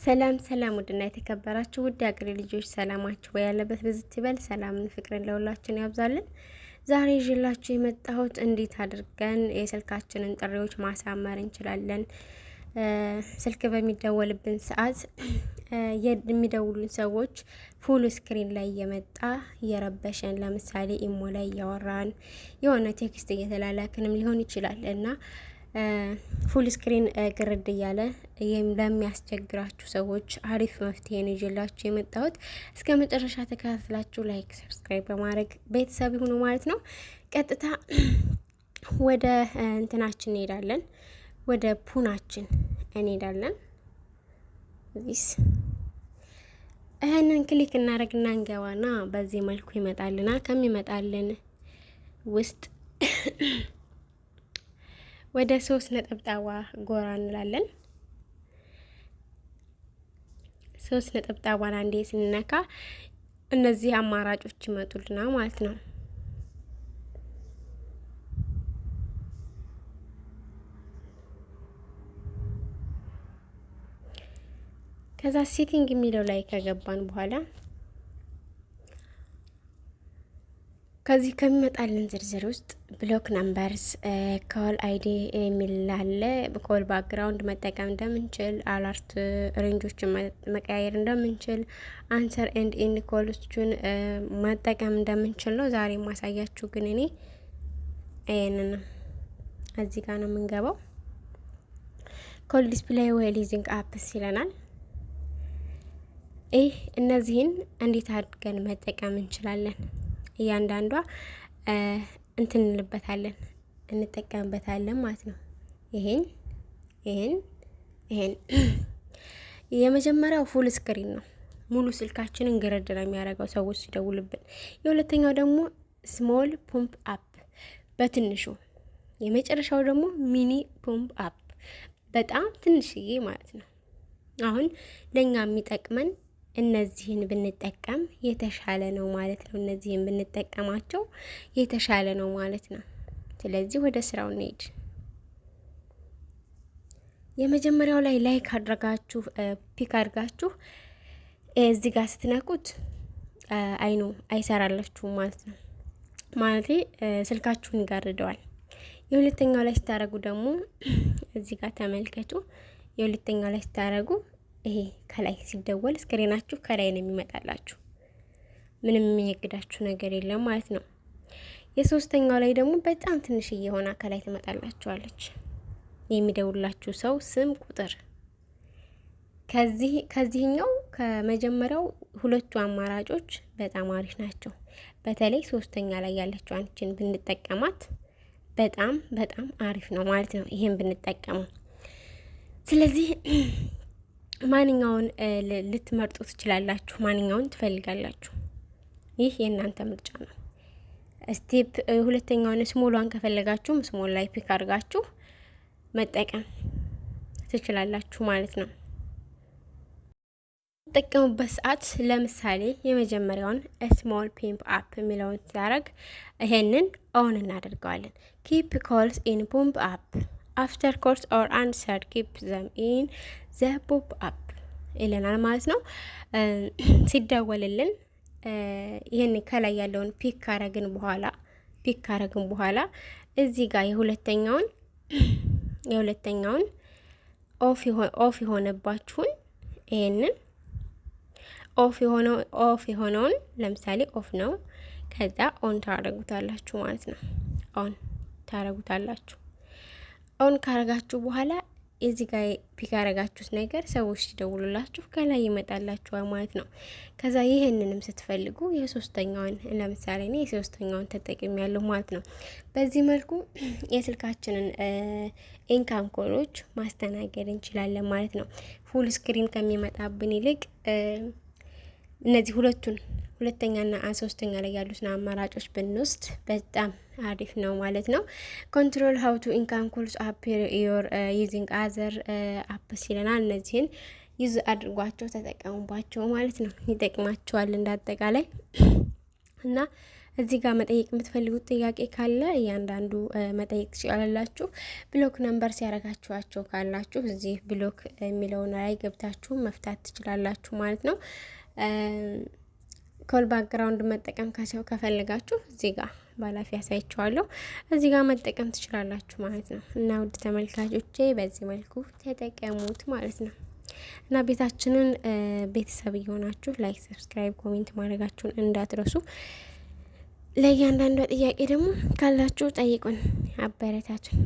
ሰላም ሰላም ውድና የተከበራችሁ ውድ አገሬ ልጆች ሰላማችሁ ያለበት በዝት ይበል። ሰላምን ፍቅርን ለሁላችን ያብዛልን። ዛሬ ይዤላችሁ የመጣሁት እንዴት አድርገን የስልካችንን ጥሪዎች ማሳመር እንችላለን። ስልክ በሚደወልብን ሰዓት የሚደውሉን ሰዎች ፉል ስክሪን ላይ እየመጣ እየረበሸን፣ ለምሳሌ ኢሞ ላይ እያወራን የሆነ ቴክስት እየተላላክንም ሊሆን ይችላል እና ፉል ስክሪን ግርድ እያለ ለሚያስቸግራችሁ ሰዎች አሪፍ መፍትሄ ነው ይዤላችሁ የመጣሁት። እስከ መጨረሻ ተከታትላችሁ ላይክ፣ ሰብስክራይብ በማድረግ ቤተሰብ ይሁኑ ማለት ነው። ቀጥታ ወደ እንትናችን እንሄዳለን፣ ወደ ፑናችን እንሄዳለን። እዚስ ይሄንን ክሊክ እናደርግና እንገባና በዚህ መልኩ ይመጣልናል። ከሚመጣልን ውስጥ ወደ 3 ነጠብጣባ ጎራ እንላለን። 3 ነጠብጣባን አንዴ ስንነካ እነዚህ አማራጮች ይመጡልናል ማለት ነው። ከዛ ሴቲንግ የሚለው ላይ ከገባን በኋላ ከዚህ ከሚመጣልን ዝርዝር ውስጥ ብሎክ ነምበርስ፣ ኮል አይዲ የሚል አለ። ኮል ባክግራውንድ መጠቀም እንደምንችል፣ አላርት ሬንጆችን መቀያየር እንደምንችል፣ አንሰር ኤንድ ኢንድ ኮልስቹን መጠቀም እንደምንችል ነው ዛሬ ማሳያችሁ። ግን እኔ ይሄንን እዚህ ጋር ነው የምንገባው። ኮል ዲስፕሌይ ወይ ሊዚንግ አፕስ ይለናል። እነዚህን እንዴት አድርገን መጠቀም እንችላለን? እያንዳንዷ እንልበታለን እንጠቀምበታለን ማለት ነው። ይሄን የመጀመሪያው ፉል ስክሪን ነው። ሙሉ ስልካችንን ግርድ ነው የሚያደርገው ሰዎች ሲደውሉብን። የሁለተኛው ደግሞ ስሞል ፑምፕ አፕ በትንሹ። የመጨረሻው ደግሞ ሚኒ ፑምፕ አፕ በጣም ትንሽዬ ማለት ነው። አሁን ለኛ የሚጠቅመን እነዚህን ብንጠቀም የተሻለ ነው ማለት ነው። እነዚህን ብንጠቀማቸው የተሻለ ነው ማለት ነው። ስለዚህ ወደ ስራው እንሄድ። የመጀመሪያው ላይ ላይክ አድርጋችሁ ፒክ አድርጋችሁ እዚህ ጋር ስትነኩት አይኑ አይሰራላችሁም ማለት ነው። ማለት ስልካችሁን ይጋርደዋል። የሁለተኛው ላይ ስታረጉ ደግሞ እዚህ ጋር ተመልከቱ። የሁለተኛው ላይ ስታረጉ ይሄ ከላይ ሲደወል ስክሪናችሁ ከላይ ነው የሚመጣላችሁ። ምንም የሚያግዳችሁ ነገር የለም ማለት ነው። የሶስተኛው ላይ ደግሞ በጣም ትንሽዬ ሆና ከላይ ትመጣላችኋለች። የሚደውላችሁ ሰው ስም፣ ቁጥር። ከዚህኛው ከመጀመሪያው ሁለቱ አማራጮች በጣም አሪፍ ናቸው። በተለይ ሶስተኛ ላይ ያለችው አንቺን ብንጠቀማት በጣም በጣም አሪፍ ነው ማለት ነው። ይሄን ብንጠቀመው ስለዚህ ማንኛውን ልትመርጡ ትችላላችሁ። ማንኛውን ትፈልጋላችሁ? ይህ የእናንተ ምርጫ ነው። ስቴፕ ሁለተኛውን ስሞሏን ከፈለጋችሁ ስሞል ላይ ፒክ አድርጋችሁ መጠቀም ትችላላችሁ ማለት ነው። ተጠቀሙበት ሰዓት ለምሳሌ የመጀመሪያውን ስሞል ፒምፕ አፕ የሚለውን ሲያደርግ ይሄንን ኦን እናደርገዋለን። ኪፕ ኮልስ ኢን ፑምፕ አፕ አፍተር ኮልስ ኦር አንሰር ኪፕ ዘም ኢን ዘ ፖፕ አፕ ይለናል ማለት ነው። ሲደወልልን ይሄን ከላይ ያለውን ፒክ ካረግን በኋላ እዚህ ጋር የሁለተኛውን ኦፍ የሆነባችሁን ይሄንን ኦፍ የሆነውን ለምሳሌ ኦፍ ነው። ከዛ ኦን ታረጉታላችሁ ማለት ነው። ኦን ታረጉታላችሁ። ኦን ካረጋችሁ በኋላ እዚህ ጋር ፒክ ያረጋችሁት ነገር ሰዎች ሲደውሉላችሁ ከላይ ይመጣላችኋል ማለት ነው። ከዛ ይሄንንም ስትፈልጉ የሶስተኛውን ለምሳሌ እኔ የሶስተኛውን ተጠቅሜያለሁ ማለት ነው። በዚህ መልኩ የስልካችንን ኢንካም ኮሎች ማስተናገድ እንችላለን ማለት ነው። ፉል ስክሪን ከሚመጣብን ይልቅ እነዚህ ሁለተኛና ሶስተኛ ላይ ያሉትን አማራጮች ብንወስድ በጣም አሪፍ ነው ማለት ነው። ኮንትሮል ሃው ቱ ኢንካም ኮልስ አፕ ዮር ዩዚንግ አዘር አፕስ ይለናል። እነዚህን ዩዝ አድርጓቸው ተጠቀሙባቸው ማለት ነው። ይጠቅማቸዋል እንዳጠቃላይ እና እዚህ ጋር መጠየቅ የምትፈልጉት ጥያቄ ካለ እያንዳንዱ መጠየቅ ትችላላችሁ። ብሎክ ነምበር ሲያረጋችኋቸው ካላችሁ እዚህ ብሎክ የሚለውን ላይ ገብታችሁ መፍታት ትችላላችሁ ማለት ነው። ኮል ባክግራውንድ መጠቀም ከፈለጋችሁ እዚህ ጋር ባላፊ ያሳያችኋለሁ፣ እዚህ ጋር መጠቀም ትችላላችሁ ማለት ነው። እና ውድ ተመልካቾቼ በዚህ መልኩ ተጠቀሙት ማለት ነው። እና ቤታችንን ቤተሰብ እየሆናችሁ ላይክ፣ ሰብስክራይብ፣ ኮሜንት ማድረጋችሁን እንዳትረሱ። ለእያንዳንዷ ጥያቄ ደግሞ ካላችሁ ጠይቁን፣ አበረታቱን።